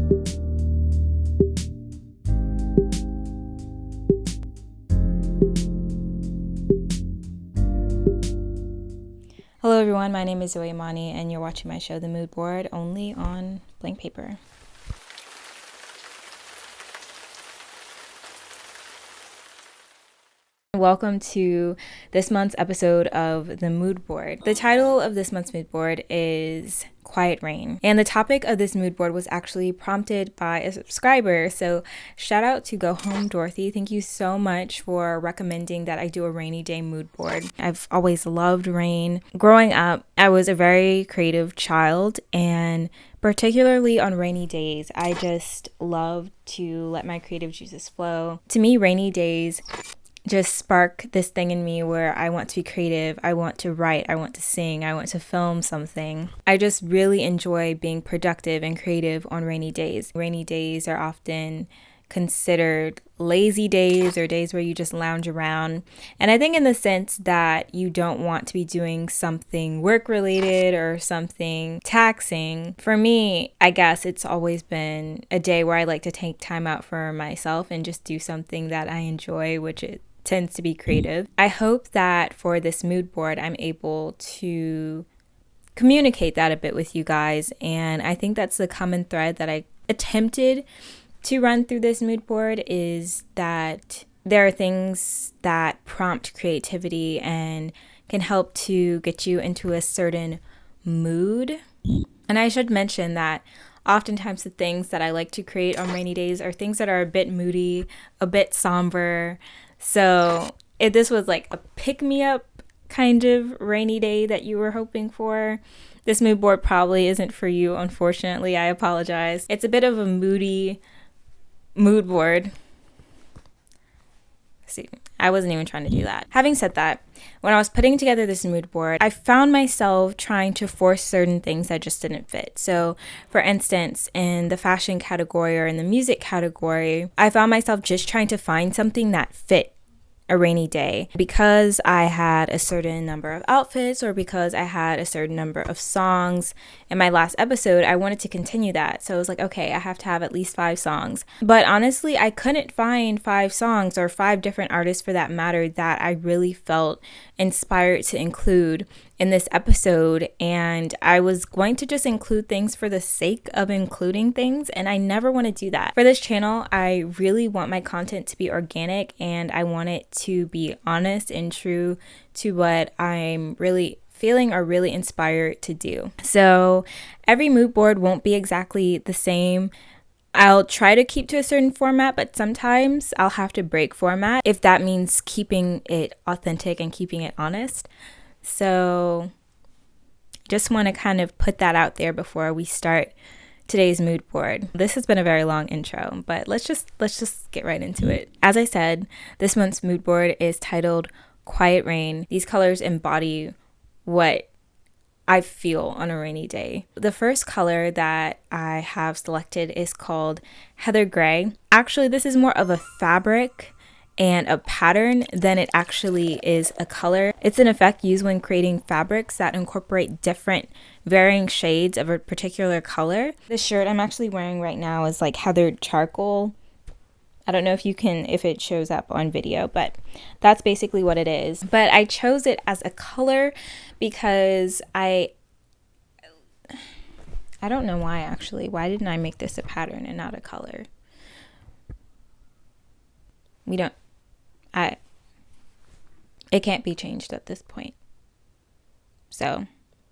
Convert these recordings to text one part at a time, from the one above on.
Hello everyone, my name is Zoë Imani and you're watching my show The Mood Board, only on Blankpaper. Welcome to this month's episode of The Mood Board. The title of this month's mood board is Quiet Rain, and the topic of this mood board was actually prompted by a subscriber, so shout out to Go Home Dorothy. Thank you so much for recommending that I do a rainy day mood board. I've always loved rain. Growing up, I was a very creative child, and particularly on rainy days, I just love to let my creative juices flow. To me, rainy days just spark this thing in me where I want to be creative, I want to write, I want to sing, I want to film something. I just really enjoy being productive and creative on rainy days. Rainy days are often considered lazy days or days where you just lounge around. And I think in the sense that you don't want to be doing something work related or something taxing. For me, I guess it's always been a day where I like to take time out for myself and just do something that I enjoy, which tends to be creative. I hope that for this mood board, I'm able to communicate that a bit with you guys. And I think that's the common thread that I attempted to run through this mood board, is that there are things that prompt creativity and can help to get you into a certain mood. And I should mention that oftentimes the things that I like to create on rainy days are things that are a bit moody, a bit somber. So if this was like a pick-me-up kind of rainy day that you were hoping for, this mood board probably isn't for you, unfortunately. I apologize. It's a bit of a moody mood board. See, I wasn't even trying to do that. Having said that, when I was putting together this mood board, I found myself trying to force certain things that just didn't fit. So, for instance, in the fashion category or in the music category, I found myself just trying to find something that fit a rainy day. Because I had a certain number of outfits or because I had a certain number of songs in my last episode, I wanted to continue that. So I was like, okay, I have to have at least 5 songs. But honestly, I couldn't find 5 songs or 5 different artists for that matter that I really felt inspired to include in this episode. And I was going to just include things for the sake of including things, and I never want to do that. For this channel, I really want my content to be organic, and I want it to be honest and true to what I'm really feeling or really inspired to do. So every mood board won't be exactly the same. I'll try to keep to a certain format, but sometimes I'll have to break format if that means keeping it authentic and keeping it honest. So just want to kind of put that out there before we start today's mood board. This has been a very long intro, but let's just get right into it. As I said, this month's mood board is titled Quiet Rain. These colors embody what I feel on a rainy day. The first color that I have selected is called Heather Gray. Actually, this is more of a fabric and a pattern than it actually is a color. It's an effect used when creating fabrics that incorporate different varying shades of a particular color. The shirt I'm actually wearing right now is like heathered charcoal. I don't know if it shows up on video, but that's basically what it is. But I chose it as a color because I don't know why actually. Why didn't I make this a pattern and not a color? It can't be changed at this point. So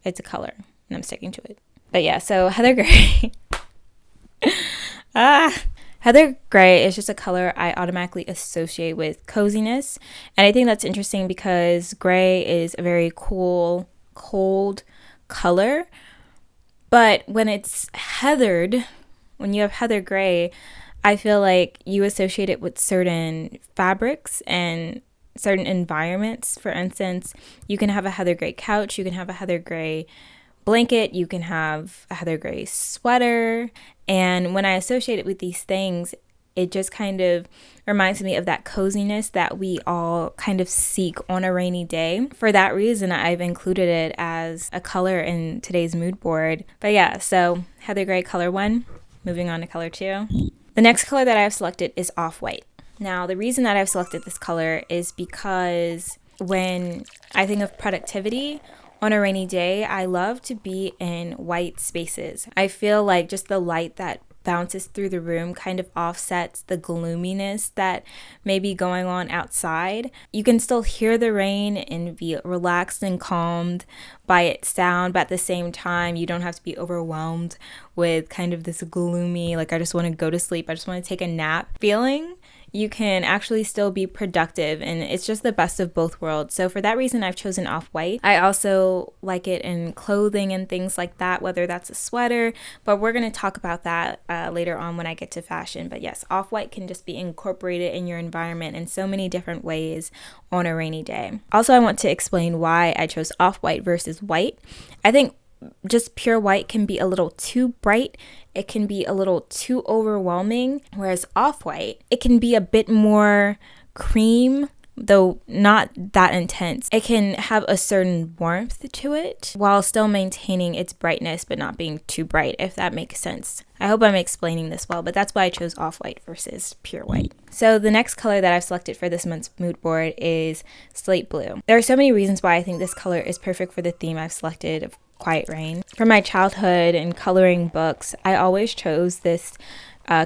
it's a color and I'm sticking to it. But yeah, so Heather Gray. Heather Gray is just a color I automatically associate with coziness. And I think that's interesting because gray is a very cool, cold color. But when it's heathered, when you have Heather Gray, I feel like you associate it with certain fabrics and certain environments. For instance, you can have a Heather Gray couch, you can have a Heather Gray blanket, you can have a Heather Gray sweater. And when I associate it with these things, it just kind of reminds me of that coziness that we all kind of seek on a rainy day. For that reason, I've included it as a color in today's mood board. But yeah, so Heather Gray color 1, moving on to color 2. The next color that I have selected is Off-White. Now, the reason that I've selected this color is because when I think of productivity on a rainy day, I love to be in white spaces. I feel like just the light that bounces through the room kind of offsets the gloominess that may be going on outside. You can still hear the rain and be relaxed and calmed by its sound, but at the same time, you don't have to be overwhelmed with kind of this gloomy, like I just want to go to sleep, I just want to take a nap feeling. You can actually still be productive, and it's just the best of both worlds. So for that reason, I've chosen Off-White. I also like it in clothing and things like that, whether that's a sweater, but we're going to talk about that later on when I get to fashion. But yes, Off-White can just be incorporated in your environment in so many different ways on a rainy day. Also, I want to explain why I chose Off-White versus white. I think just pure white can be a little too bright. It can be a little too overwhelming, whereas Off-White, it can be a bit more cream, though not that intense. It can have a certain warmth to it while still maintaining its brightness but not being too bright, if that makes sense. I hope I'm explaining this well, but that's why I chose Off-White versus pure white. So the next color that I've selected for this month's mood board is Slate Blue. There are so many reasons why I think this color is perfect for the theme I've selected of Quiet Rain. From my childhood and coloring books, I always chose this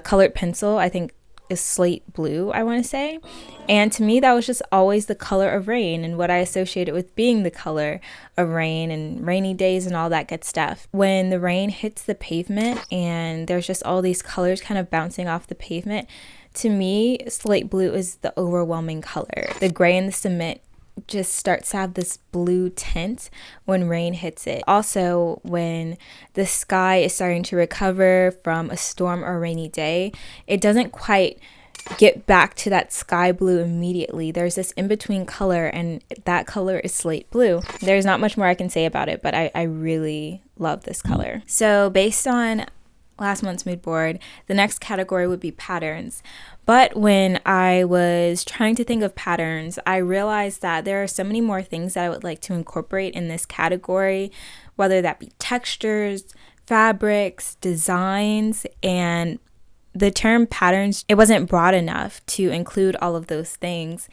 colored pencil. I think is slate blue, I want to say. And to me, that was just always the color of rain and what I associated with being the color of rain and rainy days and all that good stuff. When the rain hits the pavement and there's just all these colors kind of bouncing off the pavement, to me, slate blue is the overwhelming color. The gray and the cement just starts to have this blue tint when rain hits it. Also, when the sky is starting to recover from a storm or a rainy day, it doesn't quite get back to that sky blue immediately. There's this in-between color, and that color is slate blue. There's not much more I can say about it, but I really love this color. So based on last month's mood board, the next category would be patterns. But when I was trying to think of patterns, I realized that there are so many more things that I would like to incorporate in this category, whether that be textures, fabrics, designs, and the term patterns, it wasn't broad enough to include all of those things.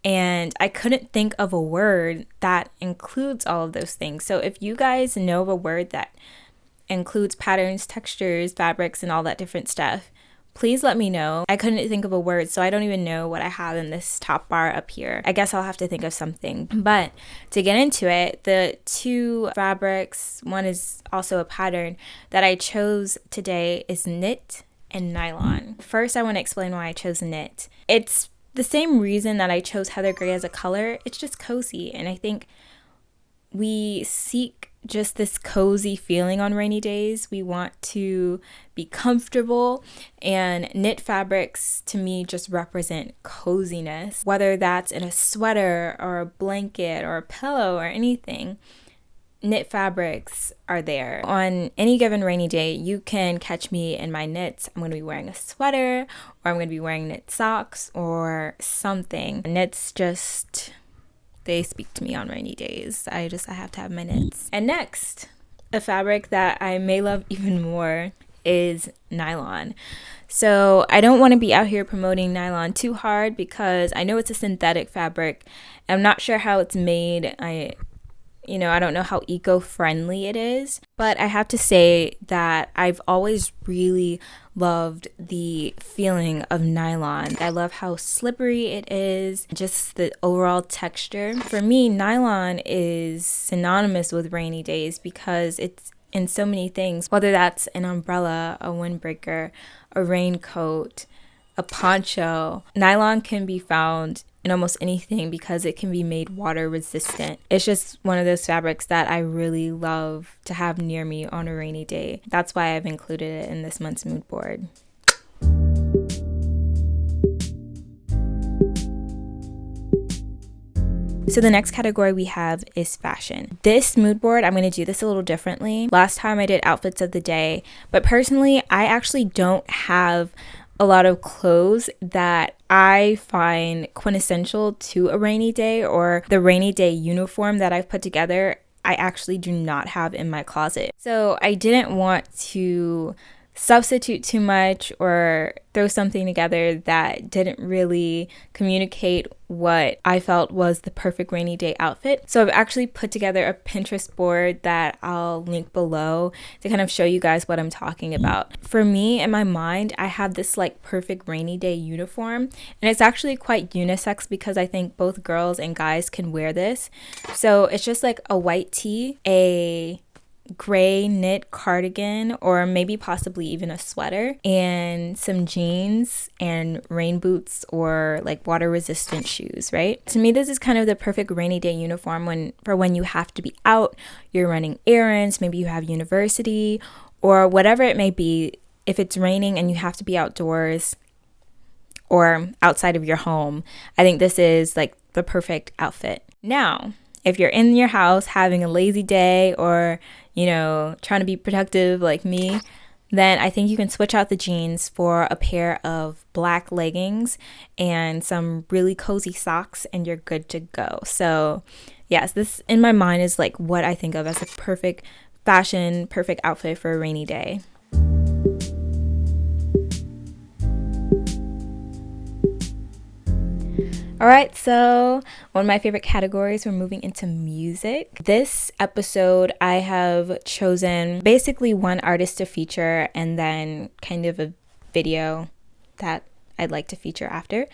And I couldn't think of a word that includes all of those things. So if you guys know of a word that includes patterns, textures, fabrics, and all that different stuff, please let me know. I couldn't think of a word, so I don't even know what I have in this top bar up here. I guess I'll have to think of something. But to get into it, the two fabrics, one is also a pattern that I chose today is knit and nylon. First, I want to explain why I chose knit. It's the same reason that I chose heather gray as a color. It's just cozy, and I think we seek just this cozy feeling on rainy days. We want to be comfortable, and knit fabrics to me just represent coziness, whether that's in a sweater or a blanket or a pillow or anything. Knit fabrics are there. On any given rainy day, you can catch me in my knits. I'm going to be wearing a sweater, or I'm going to be wearing knit socks or something. Knits just, they speak to me on rainy days. I have to have my knits. And next, a fabric that I may love even more is nylon. So I don't want to be out here promoting nylon too hard because I know it's a synthetic fabric. I'm not sure how it's made. I don't know how eco-friendly it is, but I have to say that I've always really loved the feeling of nylon. I love how slippery it is, just the overall texture. For me, nylon is synonymous with rainy days because it's in so many things, whether that's an umbrella, a windbreaker, a raincoat, a poncho. Nylon can be found in almost anything because it can be made water resistant. It's just one of those fabrics that I really love to have near me on a rainy day. That's why I've included it in this month's mood board. So the next category we have is fashion. This mood board, I'm going to do this a little differently. Last time I did outfits of the day, but personally, I actually don't have a lot of clothes that I find quintessential to a rainy day, or the rainy day uniform that I've put together, I actually do not have in my closet. So I didn't want to substitute too much or throw something together that didn't really communicate what I felt was the perfect rainy day outfit. So I've actually put together a Pinterest board that I'll link below to kind of show you guys what I'm talking about. For me, in my mind, I have this like perfect rainy day uniform, and it's actually quite unisex because I think both girls and guys can wear this. So it's just like a white tee, a gray knit cardigan, or maybe possibly even a sweater, and some jeans and rain boots or like water resistant shoes, right? To me, this is kind of the perfect rainy day uniform when you have to be out, you're running errands, maybe you have university or whatever it may be. If it's raining and you have to be outdoors or outside of your home, I think this is like the perfect outfit. Now, if you're in your house having a lazy day or, you know, trying to be productive like me, then I think you can switch out the jeans for a pair of black leggings and some really cozy socks and you're good to go. So yes, this in my mind is like what I think of as a perfect fashion, perfect outfit for a rainy day. All right, so one of my favorite categories, we're moving into music. This episode, I have chosen basically one artist to feature and then kind of a video that I'd like to feature after.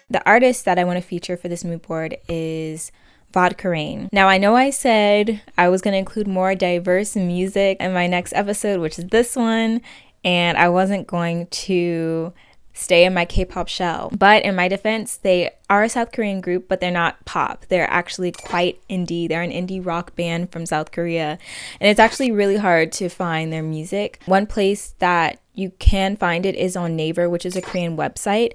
The artist that I want to feature for this mood board is Vodka Rain. Now, I know I said I was going to include more diverse music in my next episode, which is this one, and I wasn't going to stay in my K-pop shell. But in my defense, they are a South Korean group, but they're not pop. They're actually quite indie. They're an indie rock band from South Korea, and it's actually really hard to find their music. One place that you can find it is on Naver, which is a Korean website.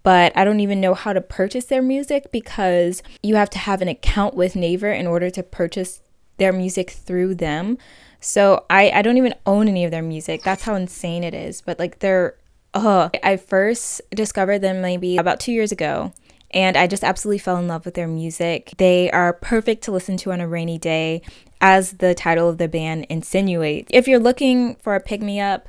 But I don't even know how to purchase their music because you have to have an account with Naver in order to purchase their music through them. So I don't even own any of their music. That's how insane it is. But like I first discovered them maybe about 2 years ago, and I just absolutely fell in love with their music. They are perfect to listen to on a rainy day, as the title of the band insinuates. If you're looking for a pick-me-up,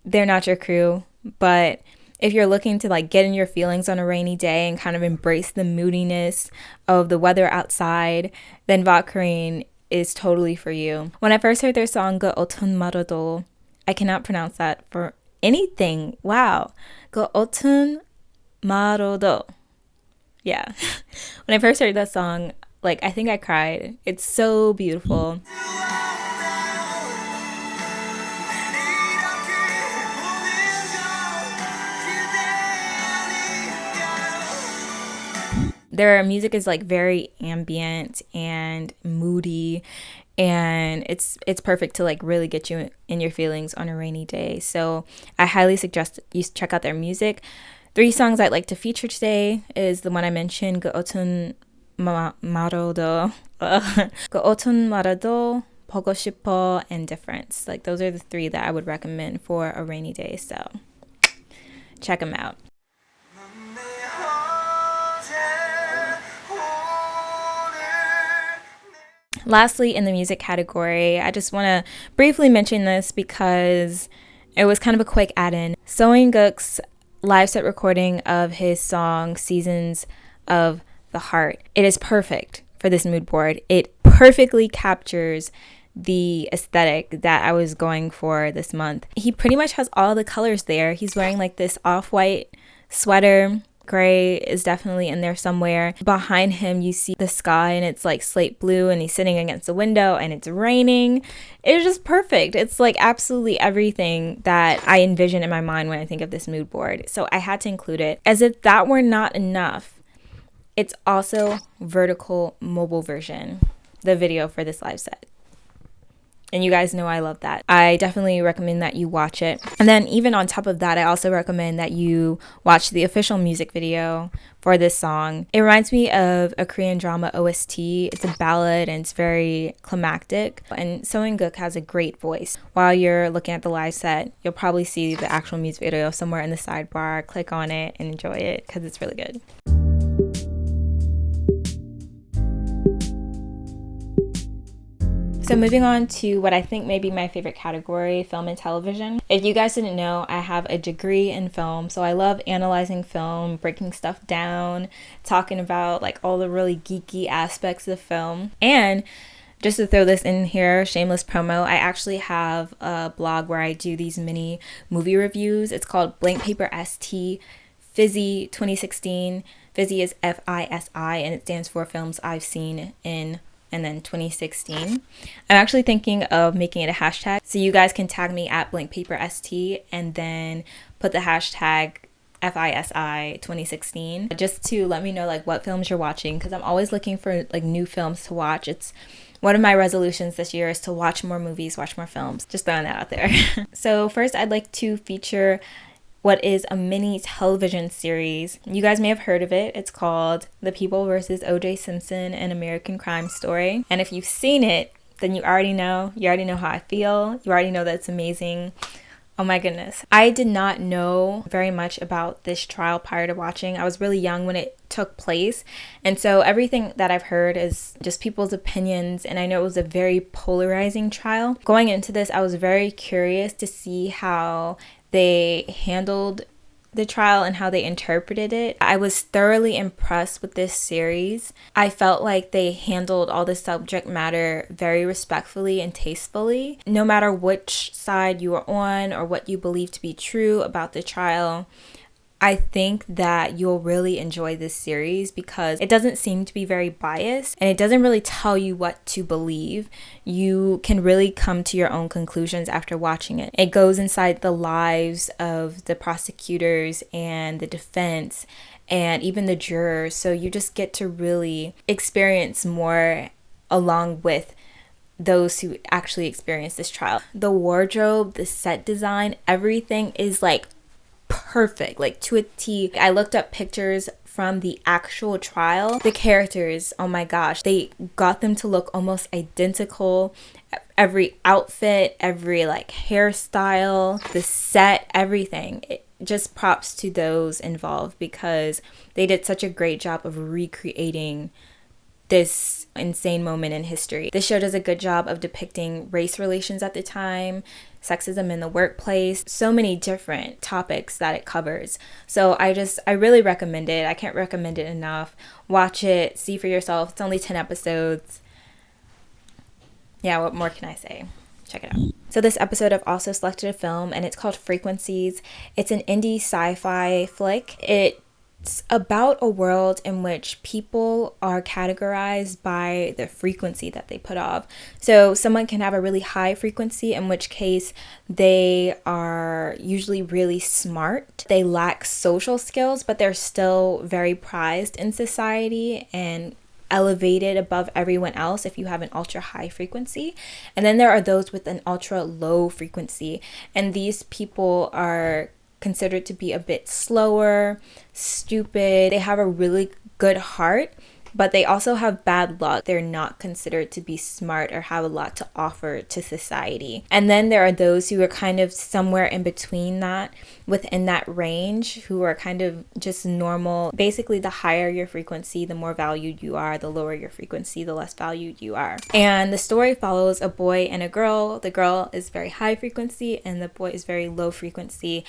they're not your crew, but if you're looking to like get in your feelings on a rainy day and kind of embrace the moodiness of the weather outside, then Vodka Rain is totally for you. When I first heard their song 그 어떤 말도, I cannot pronounce that for anything. Wow. 그 어떤 말도. Yeah. When I first heard that song, like I think I cried. It's so beautiful. Their music is like very ambient and moody, and it's perfect to like really get you in your feelings on a rainy day. So I highly suggest you check out their music. 3 songs I'd like to feature today is the one I mentioned, 그 어떤 말도, 그 어떤 말도, 보고 싶어, and Difference. Like those are the 3 that I would recommend for a rainy day. So check them out. Lastly, in the music category, I just want to briefly mention this because it was kind of a quick add-in. Seunguk's live set recording of his song Seasons of the Heart. It is perfect for this mood board. It perfectly captures the aesthetic that I was going for this month. He pretty much has all the colors there. He's wearing like this off-white sweater. Gray is definitely in there somewhere. Behind him, you see the sky and it's like slate blue, and he's sitting against the window and it's raining. It's just perfect. It's like absolutely everything that I envision in my mind when I think of this mood board. So I had to include it. As if that were not enough, it's also vertical mobile version, the video for this live set. And you guys know I love that. I definitely recommend that you watch it. And then even on top of that, I also recommend that you watch the official music video for this song. It reminds me of a Korean drama OST. It's a ballad and it's very climactic. And Seunguk has a great voice. While you're looking at the live set, you'll probably see the actual music video somewhere in the sidebar. Click on it and enjoy it because it's really good. So moving on to what I think may be my favorite category, film and television. If you guys didn't know, I have a degree in film, so I love analyzing film, breaking stuff down, talking about like all the really geeky aspects of film. And just to throw this in here, shameless promo, I actually have a blog where I do these mini movie reviews. It's called Blankpaper ST Fizzy 2016. Fizzy is F-I-S-I, and it stands for Films I've Seen in, and then 2016. I'm actually thinking of making it a hashtag, so you guys can tag me at blankpaperst and then put the hashtag FISI 2016 just to let me know like what films you're watching, because I'm always looking for like new films to watch. It's one of my resolutions this year is to watch more movies, watch more films. Just throwing that out there. So first I'd like to feature what is a mini television series. You guys may have heard of it. It's called The People vs. O.J. Simpson, an American Crime Story. And if you've seen it, then you already know. You already know how I feel. You already know that it's amazing. Oh my goodness. I did not know very much about this trial prior to watching. I was really young when it took place. And so everything that I've heard is just people's opinions. And I know it was a very polarizing trial. Going into this, I was very curious to see how they handled the trial and how they interpreted it. I was thoroughly impressed with this series. I felt like they handled all the subject matter very respectfully and tastefully. No matter which side you are on or what you believe to be true about the trial, I think that you'll really enjoy this series because it doesn't seem to be very biased and it doesn't really tell you what to believe. You can really come to your own conclusions after watching it. It goes inside the lives of the prosecutors and the defense and even the jurors. So you just get to really experience more along with those who actually experienced this trial. The wardrobe, the set design, everything is like perfect, like to a T. I looked up pictures from the actual trial. The characters, oh my gosh, they got them to look almost identical. Every outfit, every like hairstyle, the set, everything. Just props to those involved because they did such a great job of recreating this insane moment in history. This show does a good job of depicting race relations at the time, sexism in the workplace, so many different topics that it covers. So I really recommend it. I can't recommend it enough. Watch it, see for yourself. It's only 10 episodes. Yeah, what more can I say? Check it out. So this episode I've also selected a film and it's called Frequencies. It's an indie sci-fi flick. It's about a world in which people are categorized by the frequency that they put off. So someone can have a really high frequency, in which case they are usually really smart. They lack social skills, but they're still very prized in society and elevated above everyone else if you have an ultra high frequency. And then there are those with an ultra low frequency, and these people are considered to be a bit slower, stupid. They have a really good heart, but they also have bad luck. They're not considered to be smart or have a lot to offer to society. And then there are those who are kind of somewhere in between that, within that range, who are kind of just normal. Basically, the higher your frequency, the more valued you are. The lower your frequency, the less valued you are. And the story follows a boy and a girl. The girl is very high frequency and the boy is very low frequency,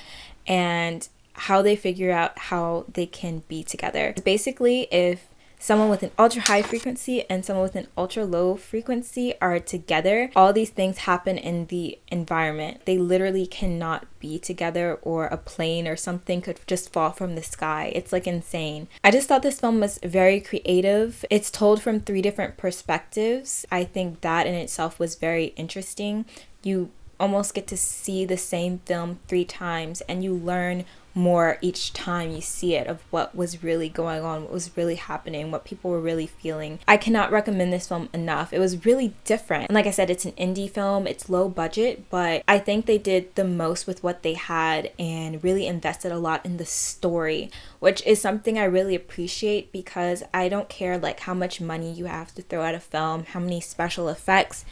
and how they figure out how they can be together. Basically, if someone with an ultra high frequency and someone with an ultra low frequency are together, all these things happen in the environment. They literally cannot be together, or a plane or something could just fall from the sky. It's like insane. I just thought this film was very creative. It's told from 3 different perspectives. I think that in itself was very interesting. You almost get to see the same film 3 times and you learn more each time you see it of what was really going on, what was really happening, what people were really feeling. I cannot recommend this film enough. It was really different. And like I said, it's an indie film. It's low budget, but I think they did the most with what they had and really invested a lot in the story, which is something I really appreciate, because I don't care like how much money you have to throw at a film, how many special effects,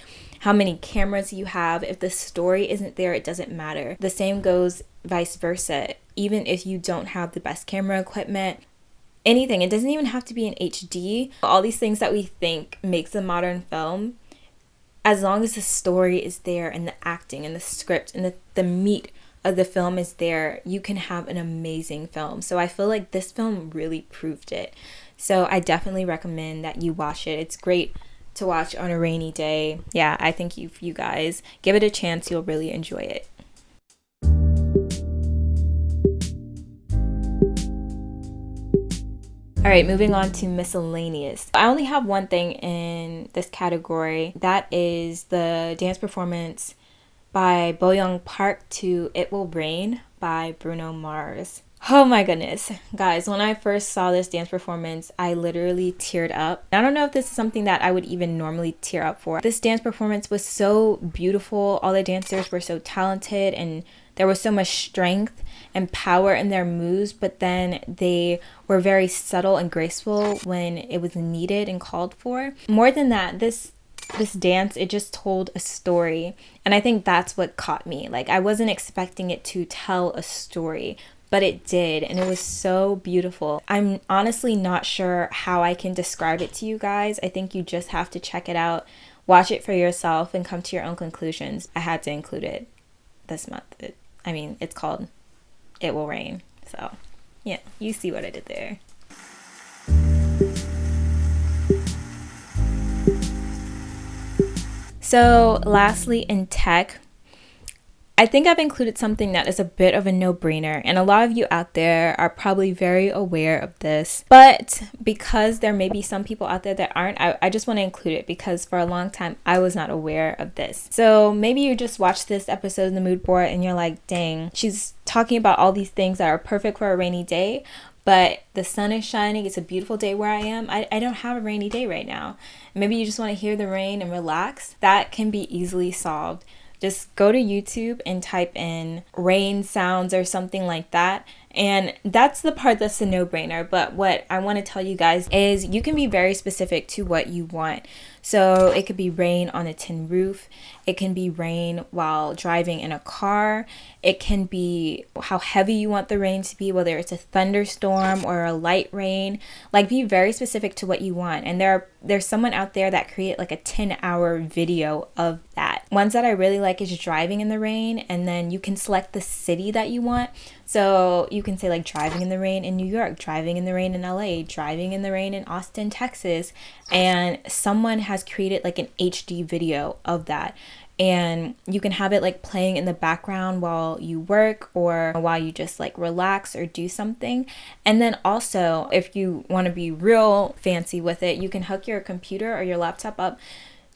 how many cameras you have. If the story isn't there, it doesn't matter. The same goes vice versa. Even if you don't have the best camera equipment, anything, it doesn't even have to be in HD. All these things that we think makes a modern film, as long as the story is there and the acting and the script and the meat of the film is there, you can have an amazing film. So I feel like this film really proved it. So I definitely recommend that you watch it. It's great to watch on a rainy day. Yeah, I think you guys give it a chance, you'll really enjoy it. All right, moving on to miscellaneous. I only have one thing in this category. That is the dance performance by Boyoung Park to It Will Rain by Bruno Mars. Oh my goodness. Guys, when I first saw this dance performance, I literally teared up. I don't know if this is something that I would even normally tear up for. This dance performance was so beautiful. All the dancers were so talented and there was so much strength and power in their moves, but then they were very subtle and graceful when it was needed and called for. More than that, this dance, it just told a story, and I think that's what caught me. Like, I wasn't expecting it to tell a story, but it did, and it was so beautiful. I'm honestly not sure how I can describe it to you guys. I think you just have to check it out, watch it for yourself, and come to your own conclusions. I had to include it this month. It's called It Will Rain, so yeah, you see what I did there. So lastly, in tech, I think I've included something that is a bit of a no-brainer, and a lot of you out there are probably very aware of this, but because there may be some people out there that aren't, I just want to include it because for a long time I was not aware of this. So maybe you just watched this episode in the mood board and you're like, dang, she's talking about all these things that are perfect for a rainy day, but the sun is shining, it's a beautiful day where I am. I don't have a rainy day right now. Maybe you just want to hear the rain and relax. That can be easily solved. Just go to YouTube and type in rain sounds or something like that. And that's the part that's a no-brainer. But what I want to tell you guys is you can be very specific to what you want. So it could be rain on a tin roof. It can be rain while driving in a car. It can be how heavy you want the rain to be, whether it's a thunderstorm or a light rain. Like, be very specific to what you want. And there's someone out there that create like a 10-hour video of that. Ones that I really like is driving in the rain, and then you can select the city that you want. So you can say like driving in the rain in New York, driving in the rain in LA, driving in the rain in Austin, Texas, and someone has created like an HD video of that. And you can have it like playing in the background while you work or while you just like relax or do something. And then also, if you want to be real fancy with it, you can hook your computer or your laptop up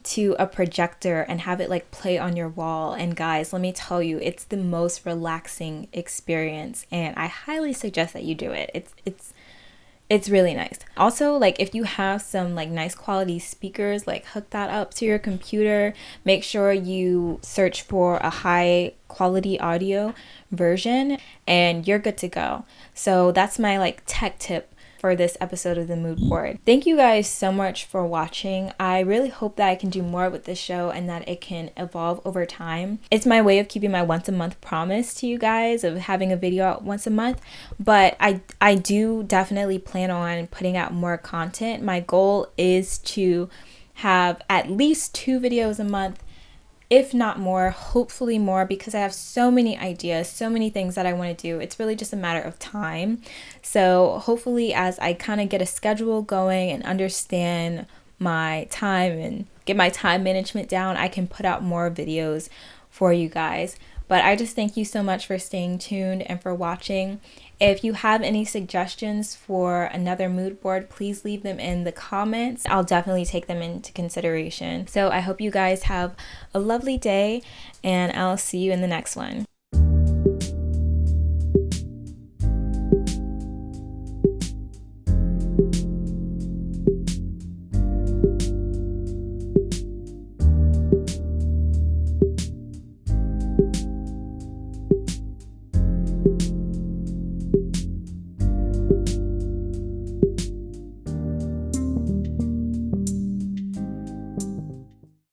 to a projector and have it like play on your wall. And guys, let me tell you, it's the most relaxing experience, and I highly suggest that you do it. It's really nice. Also, like, if you have some like nice quality speakers, like hook that up to your computer. Make sure you search for a high quality audio version and you're good to go. So that's my like tech tip for this episode of the Mood Board. Thank you guys so much for watching. I really hope that I can do more with this show and that it can evolve over time. It's my way of keeping my once a month promise to you guys of having a video out once a month, but I do definitely plan on putting out more content. My goal is to have at least 2 videos a month, if not more, hopefully more, because I have so many ideas, so many things that I want to do. It's really just a matter of time. So hopefully, as I kind of get a schedule going and understand my time and get my time management down, I can put out more videos for you guys. But I just thank you so much for staying tuned and for watching. If you have any suggestions for another mood board, please leave them in the comments. I'll definitely take them into consideration. So I hope you guys have a lovely day, and I'll see you in the next one.